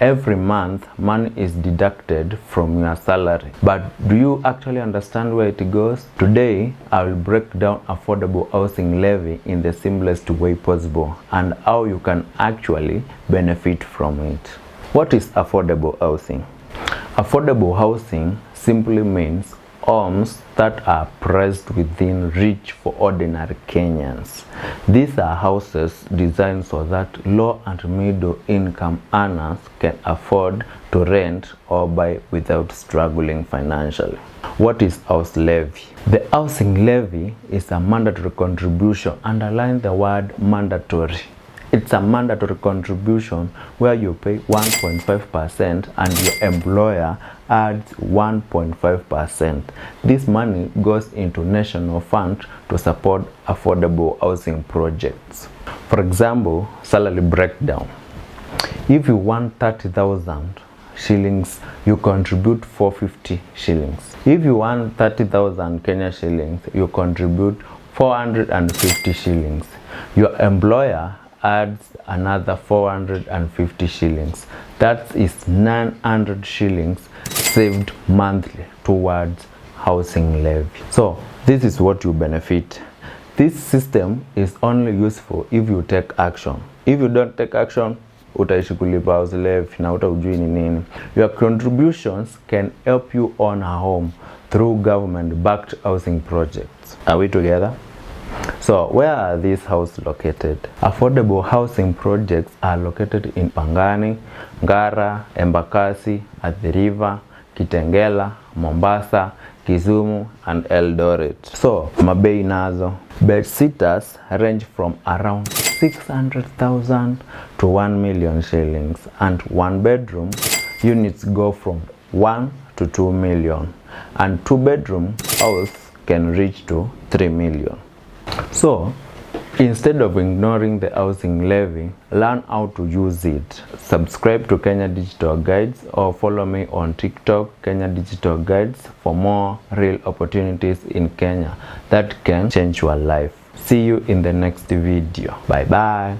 Every month, money is deducted from your salary. But do you actually understand where it goes? Today, I will break down affordable housing levy in the simplest way possible and how you can actually benefit from it. What is affordable housing? Affordable housing simply means homes that are priced within reach for ordinary Kenyans. These are houses designed so that low and middle income earners can afford to rent or buy without struggling financially. What is house levy? The housing levy is a mandatory contribution. Underline the word mandatory. It's a mandatory contribution where you pay 1.5% and your employer adds 1.5%. This money goes into national fund to support affordable housing projects. For example, salary breakdown. If you want 30,000 shillings, you contribute 450 shillings. If you want 30,000 Kenya shillings, you contribute 450 shillings. Your employer adds another 450 shillings. That is 900 shillings saved monthly towards housing levy. So this is what you benefit. This system is only useful if you take action. If you don't take action, utaishi kulipa house levy na utaujui ni nini. Your contributions can help you own a home through government-backed housing projects. Are we together? So, where are these houses located? Affordable housing projects are located in Pangani, Ngara, Embakasi, Athi River, Kitengela, Mombasa, Kisumu, and Eldoret. So, mabei nazo. Bed sitters range from around 600,000 to 1 million shillings, and one bedroom units go from 1 to 2 million, and two bedroom house can reach to 3 million. So, instead of ignoring the housing levy, learn how to use it. Subscribe to Kenya Digital Guides or follow me on TikTok, Kenya Digital Guides, for more real opportunities in Kenya that can change your life. See you in the next video. Bye bye.